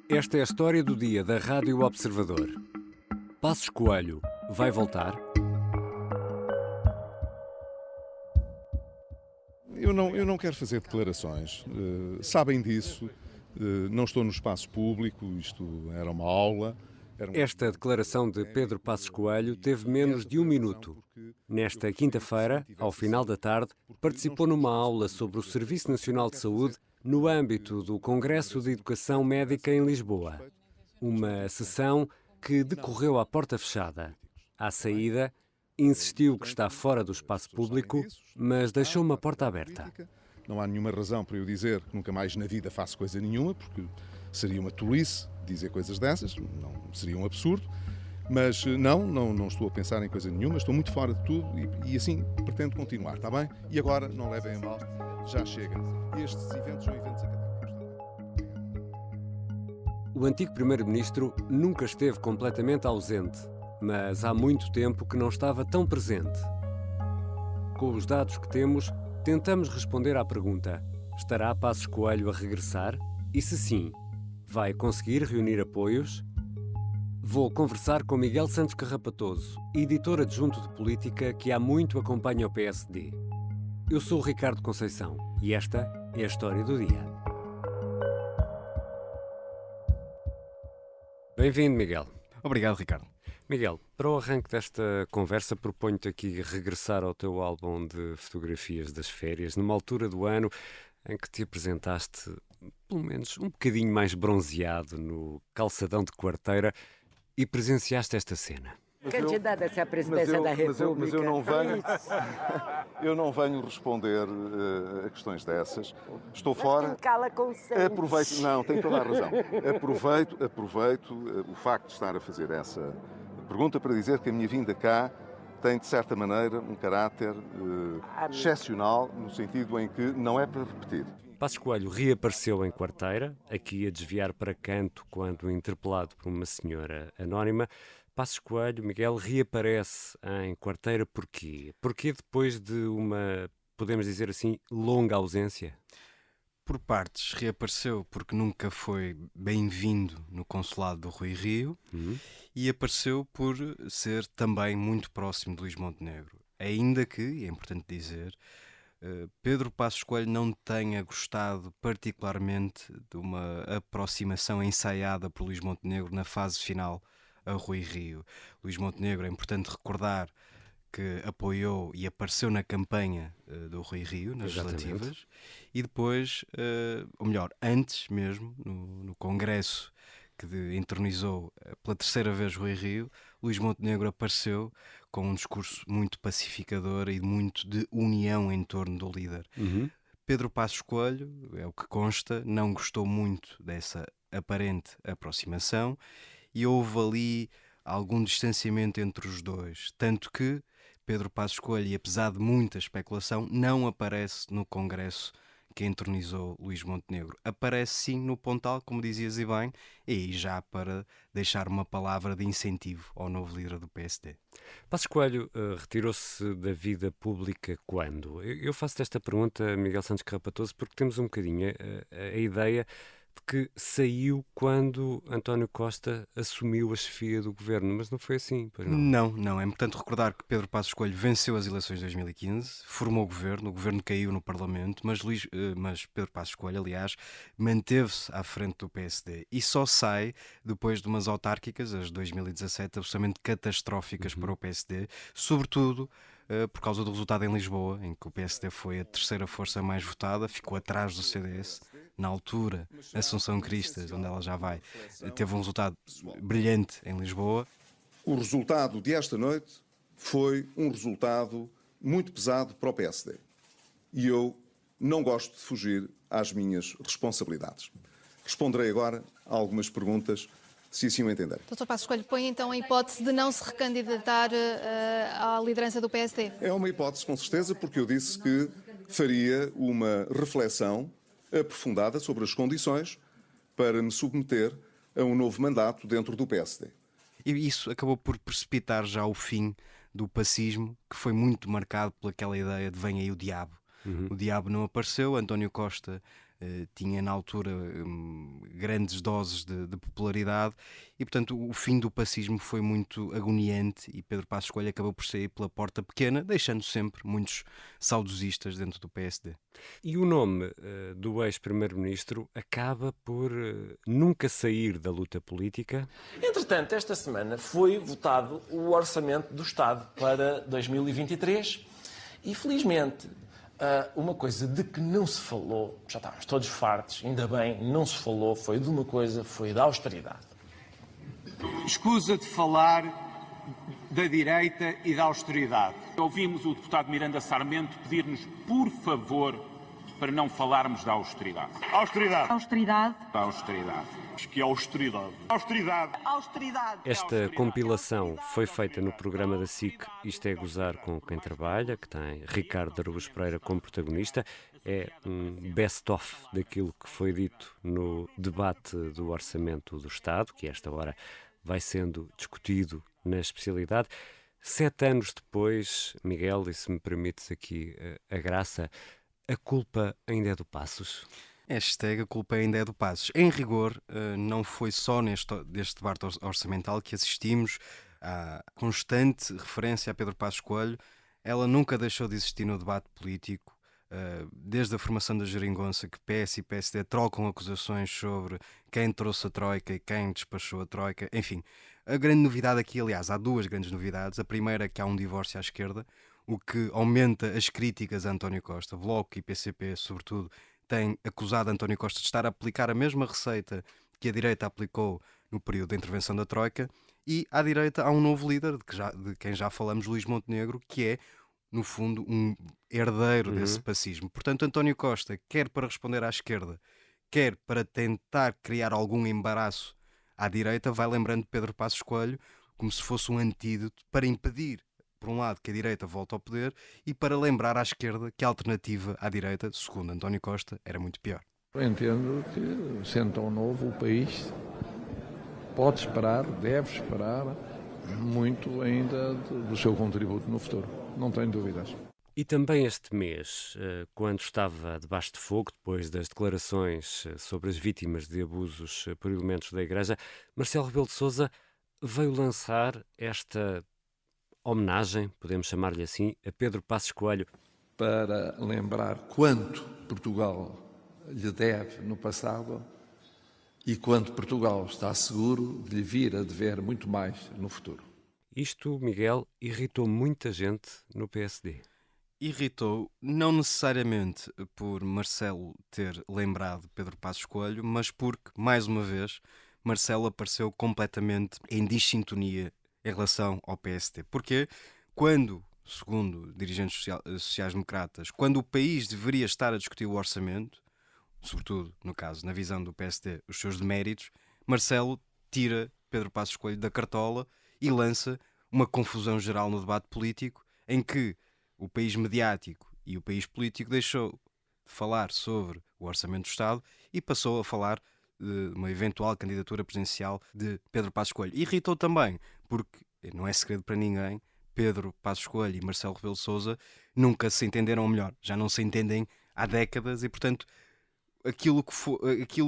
Esta é a história do dia da Rádio Observador. Passos Coelho vai voltar? Eu não quero fazer declarações. Sabem disso. Não estou no espaço público. Isto era uma aula. Esta declaração de Pedro Passos Coelho teve menos de um minuto. Nesta quinta-feira, ao final da tarde, participou numa aula sobre o Serviço Nacional de Saúde no âmbito do Congresso de Educação Médica em Lisboa. Uma sessão que decorreu à porta fechada. À saída, insistiu que está fora do espaço público, mas deixou uma porta aberta. Não há nenhuma razão para eu dizer que nunca mais na vida faço coisa nenhuma, porque seria uma tolice dizer coisas dessas, não seria um absurdo. Mas não estou a pensar em coisa nenhuma, estou muito fora de tudo e assim pretendo continuar, está bem? E agora, não levem a mal, já chega. Estes eventos são eventos académicos. O antigo primeiro-ministro nunca esteve completamente ausente, mas há muito tempo que não estava tão presente. Com os dados que temos, tentamos responder à pergunta: estará Passos Coelho a regressar? E se sim, vai conseguir reunir apoios? Vou conversar com Miguel Santos Carrapatoso, editor adjunto de política que há muito acompanha o PSD. Eu sou o Ricardo Conceição e esta é a história do dia. Bem-vindo, Miguel. Obrigado, Ricardo. Miguel, para o arranque desta conversa, proponho-te aqui regressar ao teu álbum de fotografias das férias, numa altura do ano em que te apresentaste, pelo menos um bocadinho mais bronzeado, no calçadão de quarteira, e presenciaste esta cena. Candidato-se à presidência da República. Mas eu não venho responder a questões dessas. Estou fora. Cala consciência. Aproveito, não, tem toda a razão. Aproveito o facto de estar a fazer essa pergunta para dizer que a minha vinda cá tem, de certa maneira, um caráter excepcional, no sentido em que não é para repetir. Passos Coelho reapareceu em quarteira, aqui a desviar para canto quando interpelado por uma senhora anónima. Passos Coelho, Miguel, reaparece em quarteira porquê? Porquê depois de uma, podemos dizer assim, longa ausência? Por partes, reapareceu porque nunca foi bem-vindo no consulado do Rui Rio e apareceu por ser também muito próximo de Luís Montenegro. Ainda que, e é importante dizer, Pedro Passos Coelho não tenha gostado particularmente de uma aproximação ensaiada por Luís Montenegro na fase final a Rui Rio. Luís Montenegro, é importante recordar que apoiou e apareceu na campanha do Rui Rio, nas legislativas, e depois, ou melhor, antes mesmo, no Congresso que entronizou pela terceira vez Rui Rio, Luís Montenegro apareceu com um discurso muito pacificador e muito de união em torno do líder. Pedro Passos Coelho, é o que consta, não gostou muito dessa aparente aproximação e houve ali algum distanciamento entre os dois, tanto que Pedro Passos Coelho, apesar de muita especulação, não aparece no Congresso que entronizou Luís Montenegro. Aparece sim no Pontal, como dizias e bem, e já para deixar uma palavra de incentivo ao novo líder do PSD. Passos Coelho retirou-se da vida pública quando? Eu faço esta pergunta, Miguel Santos Carrapatoso, porque temos um bocadinho a ideia de que saiu quando António Costa assumiu a chefia do governo, mas não foi assim, pois não? Não. É importante recordar que Pedro Passos Coelho venceu as eleições de 2015, formou o governo caiu no Parlamento, mas Pedro Passos Coelho, aliás, manteve-se à frente do PSD e só sai depois de umas autárquicas, as de 2017, absolutamente catastróficas para o PSD, sobretudo por causa do resultado em Lisboa, em que o PSD foi a terceira força mais votada, ficou atrás do CDS. Na altura, Assunção Cristas, onde ela já vai, teve um resultado brilhante em Lisboa. O resultado desta noite foi um resultado muito pesado para o PSD. E eu não gosto de fugir às minhas responsabilidades. Responderei agora a algumas perguntas, se assim o entender. Dr. Passos Coelho, põe então a hipótese de não se recandidatar à liderança do PSD? É uma hipótese, com certeza, porque eu disse que faria uma reflexão aprofundada sobre as condições para me submeter a um novo mandato dentro do PSD. E isso acabou por precipitar já o fim do pacismo, que foi muito marcado pelaquela ideia de vem aí o diabo. O diabo não apareceu, António Costa tinha na altura grandes doses de popularidade e, portanto, o fim do pacismo foi muito agoniante e Pedro Passos Coelho acabou por sair pela porta pequena, deixando sempre muitos saudosistas dentro do PSD. E o nome do ex-primeiro-ministro acaba por nunca sair da luta política. Entretanto, esta semana foi votado o Orçamento do Estado para 2023 e, felizmente, uma coisa de que não se falou, já estávamos todos fartos, ainda bem, não se falou, foi de uma coisa, foi da austeridade. Escusa de falar da direita e da austeridade. Ouvimos o deputado Miranda Sarmento pedir-nos, por favor, para não falarmos da austeridade. Austeridade. Austeridade. Da austeridade. Que austeridade. Austeridade. Austeridade. Esta compilação foi feita no programa da SIC Isto é Gozar com Quem Trabalha, que tem Ricardo Araújo Pereira como protagonista. É um best-of daquilo que foi dito no debate do Orçamento do Estado, que a esta hora vai sendo discutido na especialidade. 7 anos depois, Miguel, e se me permites aqui a graça, a culpa ainda é do Passos? Hashtag a culpa ainda é do Passos. Em rigor, não foi só neste debate orçamental que assistimos à constante referência a Pedro Passos Coelho. Ela nunca deixou de existir no debate político. Desde a formação da Geringonça, que PS e PSD trocam acusações sobre quem trouxe a Troika e quem despachou a Troika. Enfim, a grande novidade aqui, aliás, há duas grandes novidades. A primeira é que há um divórcio à esquerda, o que aumenta as críticas a António Costa. Bloco e PCP, sobretudo, têm acusado António Costa de estar a aplicar a mesma receita que a direita aplicou no período da intervenção da Troika. E à direita há um novo líder, de quem já falamos, Luís Montenegro, que é, no fundo, um herdeiro desse pacismo. Portanto, António Costa, quer para responder à esquerda, quer para tentar criar algum embaraço à direita, vai lembrando Pedro Passos Coelho como se fosse um antídoto para impedir, por um lado, que a direita volte ao poder e para lembrar à esquerda que a alternativa à direita, segundo António Costa, era muito pior. Eu entendo que, sendo tão novo, o país pode esperar, deve esperar muito ainda do seu contributo no futuro. Não tenho dúvidas. E também este mês, quando estava debaixo de fogo, depois das declarações sobre as vítimas de abusos por elementos da Igreja, Marcelo Rebelo de Sousa veio lançar esta homenagem, podemos chamar-lhe assim, a Pedro Passos Coelho. Para lembrar quanto Portugal lhe deve no passado e quanto Portugal está seguro de lhe vir a dever muito mais no futuro. Isto, Miguel, irritou muita gente no PSD. Irritou, não necessariamente por Marcelo ter lembrado Pedro Passos Coelho, mas porque, mais uma vez, Marcelo apareceu completamente em dissintonia em relação ao PSD. Porque quando, segundo dirigentes sociais-democratas, quando o país deveria estar a discutir o orçamento, sobretudo, no caso, na visão do PSD, os seus deméritos, Marcelo tira Pedro Passos Coelho da cartola e lança uma confusão geral no debate político em que o país mediático e o país político deixou de falar sobre o Orçamento do Estado e passou a falar de uma eventual candidatura presidencial de Pedro Passos Coelho. Irritou também, porque não é segredo para ninguém, Pedro Passos Coelho e Marcelo Rebelo de Sousa nunca se entenderam, ou melhor, já não se entendem há décadas e, portanto, aquilo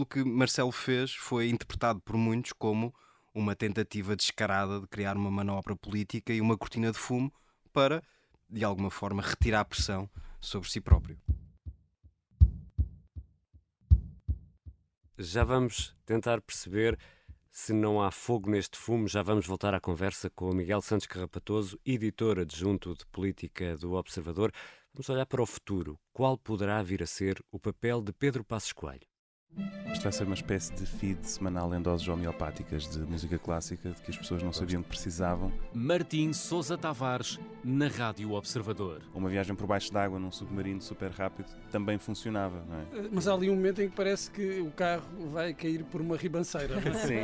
que Marcelo fez foi interpretado por muitos como uma tentativa descarada de criar uma manobra política e uma cortina de fumo para, de alguma forma, retirar a pressão sobre si próprio. Já vamos tentar perceber se não há fogo neste fumo. Já vamos voltar à conversa com o Miguel Santos Carrapatoso, editor adjunto de política do Observador. Vamos olhar para o futuro. Qual poderá vir a ser o papel de Pedro Passos Coelho? Isto vai ser uma espécie de feed semanal em doses homeopáticas de música clássica de que as pessoas não sabiam que precisavam. Martim Sousa Tavares, na Rádio Observador. Uma viagem por baixo d'água num submarino super rápido também funcionava, não é? Mas há ali um momento em que parece que o carro vai cair por uma ribanceira. Sim,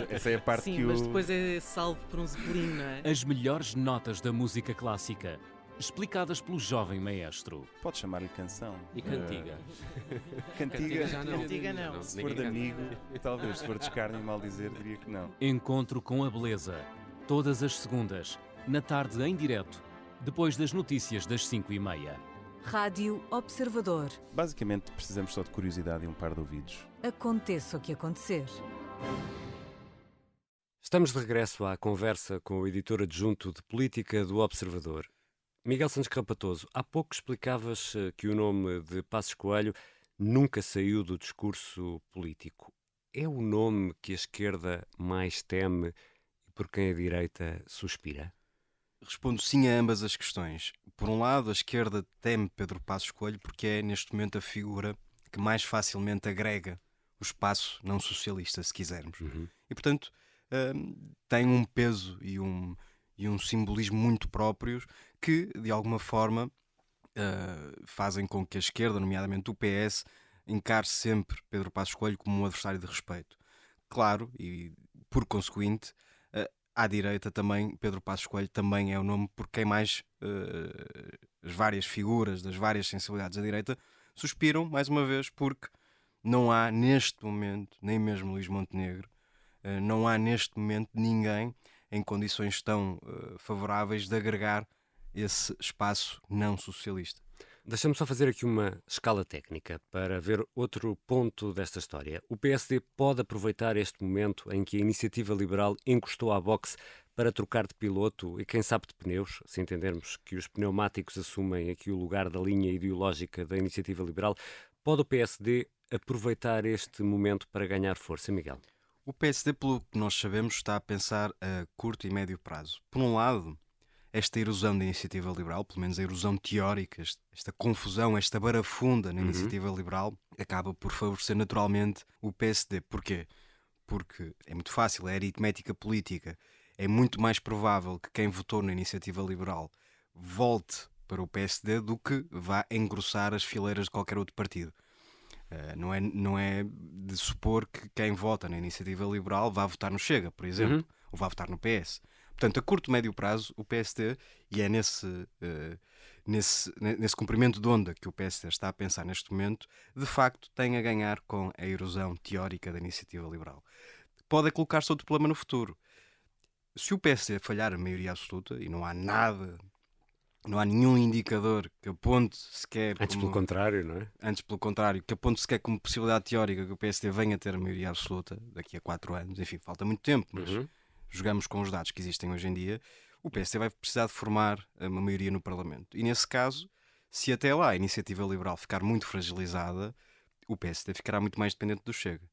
essa é a parte Sim, que mas depois é salvo por um zeppelin, não é? As melhores notas da música clássica, explicadas pelo jovem maestro. Pode chamar-lhe canção. E cantiga? Cantiga já não. Cantiga não. Se for de amigo, talvez. Se for de escárnio e mal dizer, diria que não. Encontro com a beleza. Todas as segundas, na tarde em direto, depois das notícias das 5h30. Rádio Observador. Basicamente, precisamos só de curiosidade e um par de ouvidos. Aconteça o que acontecer. Estamos de regresso à conversa com o editor adjunto de política do Observador. Miguel Santos Carrapatoso, há pouco explicavas que o nome de Passos Coelho nunca saiu do discurso político. É o nome que a esquerda mais teme e por quem a direita suspira? Respondo sim a ambas as questões. Por um lado, a esquerda teme Pedro Passos Coelho porque é, neste momento, a figura que mais facilmente agrega o espaço não socialista, se quisermos. E, portanto, tem um peso e um simbolismo muito próprios que, de alguma forma, fazem com que a esquerda, nomeadamente o PS, encare sempre Pedro Passos Coelho como um adversário de respeito. Claro, e por conseguinte, à direita também, Pedro Passos Coelho também é o nome por quem mais as várias figuras das várias sensibilidades da direita suspiram, mais uma vez, porque não há neste momento, nem mesmo Luís Montenegro, não há neste momento ninguém em condições tão favoráveis de agregar esse espaço não socialista. Deixa-me só fazer aqui uma escala técnica para ver outro ponto desta história. O PSD pode aproveitar este momento em que a Iniciativa Liberal encostou à Vox para trocar de piloto e, quem sabe, de pneus, se entendermos que os pneumáticos assumem aqui o lugar da linha ideológica da Iniciativa Liberal. Pode o PSD aproveitar este momento para ganhar força, Miguel? O PSD, pelo que nós sabemos, está a pensar a curto e médio prazo. Por um lado, esta erosão da Iniciativa Liberal, pelo menos a erosão teórica, esta confusão, esta barafunda na Iniciativa Liberal, acaba por favorecer naturalmente o PSD. Porquê? Porque é muito fácil, é aritmética política. É muito mais provável que quem votou na Iniciativa Liberal volte para o PSD do que vá engrossar as fileiras de qualquer outro partido. Não é de supor que quem vota na Iniciativa Liberal vá votar no Chega, por exemplo, ou vá votar no PS. Portanto, a curto e médio prazo, o PSD, e é nesse comprimento de onda que o PSD está a pensar neste momento, de facto tem a ganhar com a erosão teórica da Iniciativa Liberal. Pode colocar-se outro problema no futuro. Se o PSD falhar a maioria absoluta, e não há nenhum indicador que aponte sequer... Antes pelo contrário, não é? Antes pelo contrário, que aponte sequer como possibilidade teórica que o PSD venha a ter a maioria absoluta daqui a 4 anos. Enfim, falta muito tempo, mas jogamos com os dados que existem hoje em dia. O PSD vai precisar de formar uma maioria no Parlamento. E nesse caso, se até lá a Iniciativa Liberal ficar muito fragilizada, o PSD ficará muito mais dependente do Chega.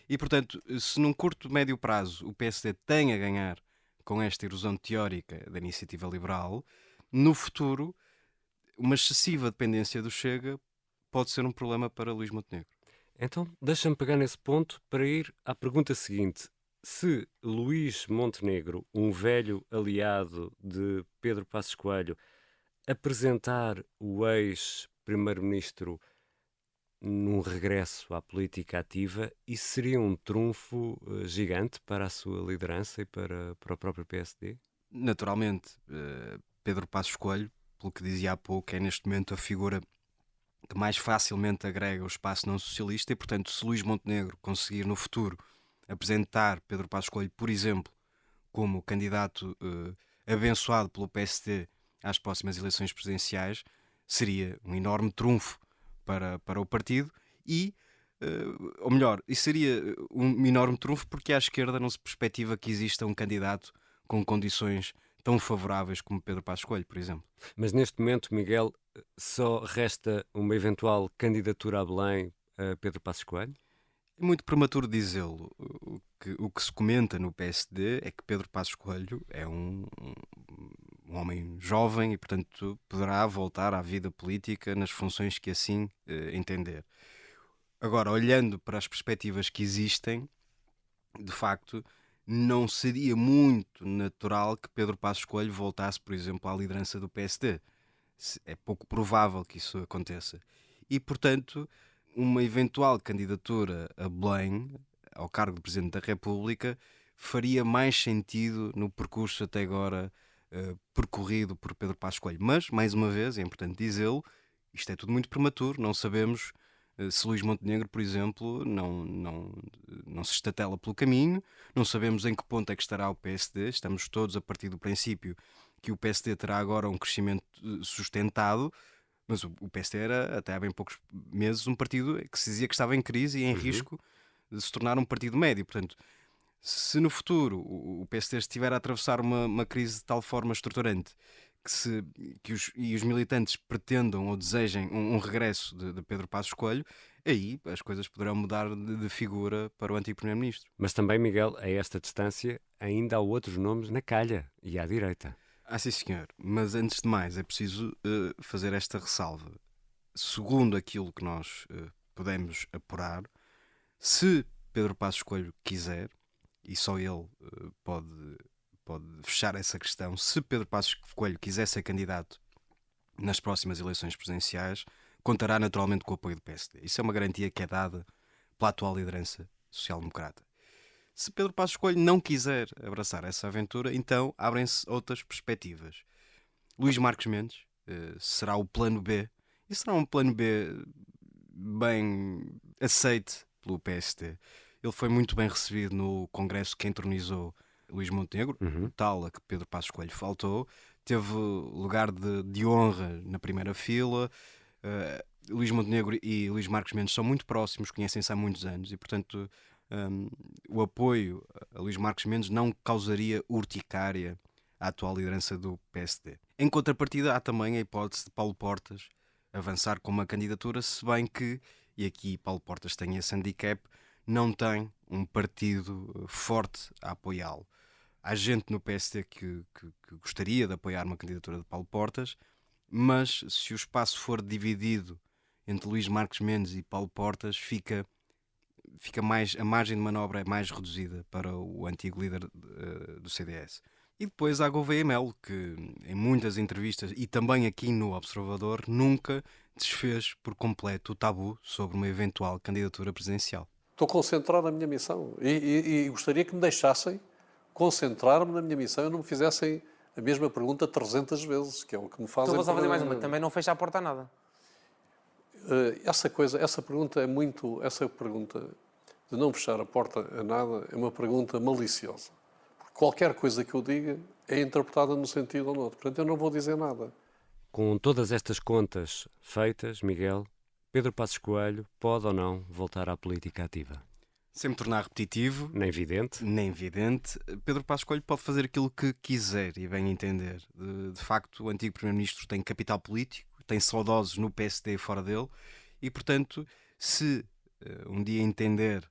E, portanto, se num curto, médio prazo o PSD tem a ganhar com esta erosão teórica da Iniciativa Liberal, no futuro, uma excessiva dependência do Chega pode ser um problema para Luís Montenegro. Então, deixa-me pegar nesse ponto para ir à pergunta seguinte. Se Luís Montenegro, um velho aliado de Pedro Passos Coelho, apresentar o ex-primeiro-ministro num regresso à política ativa, isso seria um trunfo gigante para a sua liderança e para o próprio PSD? Naturalmente, Pedro Passos Coelho, pelo que dizia há pouco, é neste momento a figura que mais facilmente agrega o espaço não socialista e, portanto, se Luís Montenegro conseguir no futuro apresentar Pedro Passos Coelho, por exemplo, como candidato abençoado pelo PSD às próximas eleições presidenciais, seria um enorme trunfo para o partido e, ou melhor, isso seria um enorme trunfo porque à esquerda não se perspectiva que exista um candidato com condições tão favoráveis como Pedro Passos Coelho, por exemplo. Mas neste momento, Miguel, só resta uma eventual candidatura a Belém a Pedro Passos Coelho? É muito prematuro dizê-lo. O que se comenta no PSD é que Pedro Passos Coelho é um homem jovem e, portanto, poderá voltar à vida política nas funções que assim entender. Agora, olhando para as perspectivas que existem, de facto, não seria muito natural que Pedro Passos Coelho voltasse, por exemplo, à liderança do PSD. É pouco provável que isso aconteça. E, portanto, uma eventual candidatura a Belém, ao cargo de Presidente da República, faria mais sentido no percurso até agora percorrido por Pedro Passos Coelho. Mas, mais uma vez, é importante dizê-lo, isto é tudo muito prematuro, não sabemos se Luís Montenegro, por exemplo, não se estatela pelo caminho, não sabemos em que ponto é que estará o PSD, estamos todos a partir do princípio que o PSD terá agora um crescimento sustentado, Mas o PSD era, até há bem poucos meses, um partido que se dizia que estava em crise e em risco de se tornar um partido médio. Portanto, se no futuro o PSD estiver a atravessar uma crise de tal forma estruturante que os militantes pretendam ou desejem um regresso de Pedro Passos Coelho, aí as coisas poderão mudar de figura para o antigo Primeiro-Ministro. Mas também, Miguel, a esta distância ainda há outros nomes na calha e à direita. Sim, senhor. Mas antes de mais é preciso fazer esta ressalva. Segundo aquilo que nós podemos apurar, se Pedro Passos Coelho quiser, e só ele pode fechar essa questão, se Pedro Passos Coelho quiser ser candidato nas próximas eleições presidenciais, contará naturalmente com o apoio do PSD. Isso é uma garantia que é dada pela atual liderança social-democrata. Se Pedro Passos Coelho não quiser abraçar essa aventura, então abrem-se outras perspectivas. Luís Marques Mendes será o plano B, e será um plano B bem aceite pelo PSD. Ele foi muito bem recebido no congresso que entronizou Luís Montenegro, tal a que Pedro Passos Coelho faltou. Teve lugar de honra na primeira fila. Luís Montenegro e Luís Marques Mendes são muito próximos, conhecem-se há muitos anos e, portanto, o apoio a Luís Marques Mendes não causaria urticária à atual liderança do PSD. Em contrapartida, há também a hipótese de Paulo Portas avançar com uma candidatura, se bem que, e aqui Paulo Portas tem esse handicap, não tem um partido forte a apoiá-lo. Há gente no PSD que gostaria de apoiar uma candidatura de Paulo Portas, mas se o espaço for dividido entre Luís Marques Mendes e Paulo Portas, fica mais, a margem de manobra é mais reduzida para o antigo líder do CDS. E depois há Gouveia Melo, que em muitas entrevistas e também aqui no Observador nunca desfez por completo o tabu sobre uma eventual candidatura presidencial. Estou concentrado na minha missão e gostaria que me deixassem concentrar-me na minha missão e não me fizessem a mesma pergunta 300 vezes, que é o que me fazem. Então vou só fazer mais uma. Também não fecha a porta a nada. Essa pergunta de não fechar a porta a nada é uma pergunta maliciosa. Porque qualquer coisa que eu diga é interpretada num sentido ou no outro. Portanto, eu não vou dizer nada. Com todas estas contas feitas, Miguel, Pedro Passos Coelho pode ou não voltar à política ativa? Sem me tornar repetitivo. Nem vidente. Pedro Passos Coelho pode fazer aquilo que quiser e bem entender. De facto, o antigo Primeiro-Ministro tem capital político, tem saudosos no PSD e fora dele e, portanto, se um dia entender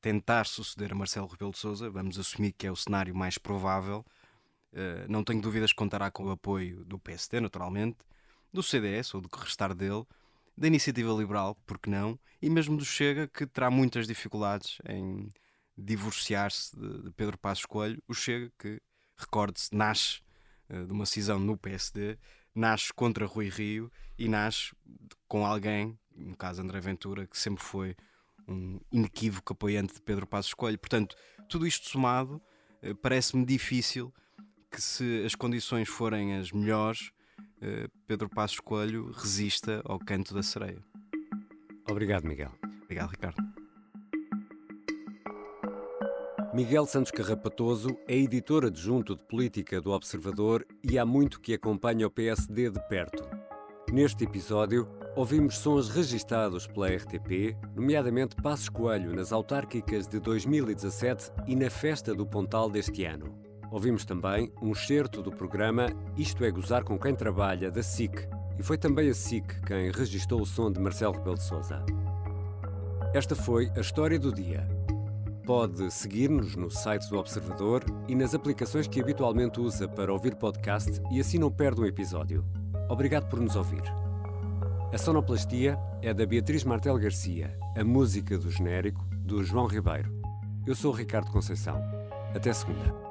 tentar suceder a Marcelo Rebelo de Sousa, vamos assumir que é o cenário mais provável, não tenho dúvidas que contará com o apoio do PSD, naturalmente, do CDS ou do que restar dele, da Iniciativa Liberal, porque não, e mesmo do Chega, que terá muitas dificuldades em divorciar-se de Pedro Passos Coelho. O Chega, que, recorde-se, nasce de uma cisão no PSD, nasce contra Rui Rio e nasce com alguém, no caso André Ventura, que sempre foi um inequívoco apoiante de Pedro Passos Coelho. Portanto, tudo isto somado, parece-me difícil que, se as condições forem as melhores, Pedro Passos Coelho resista ao canto da sereia. Obrigado, Miguel. Obrigado, Ricardo. Miguel Santos Carrapatoso é editor adjunto de política do Observador e há muito que acompanha o PSD de perto. Neste episódio, ouvimos sons registados pela RTP, nomeadamente Passos Coelho nas autárquicas de 2017 e na Festa do Pontal deste ano. Ouvimos também um excerto do programa Isto é Gozar com Quem Trabalha, da SIC, e foi também a SIC quem registou o som de Marcelo Rebelo de Sousa. Esta foi a história do dia. Pode seguir-nos no site do Observador e nas aplicações que habitualmente usa para ouvir podcast e assim não perde um episódio. Obrigado por nos ouvir. A sonoplastia é da Beatriz Martel Garcia, a música do genérico do João Ribeiro. Eu sou o Ricardo Conceição. Até segunda.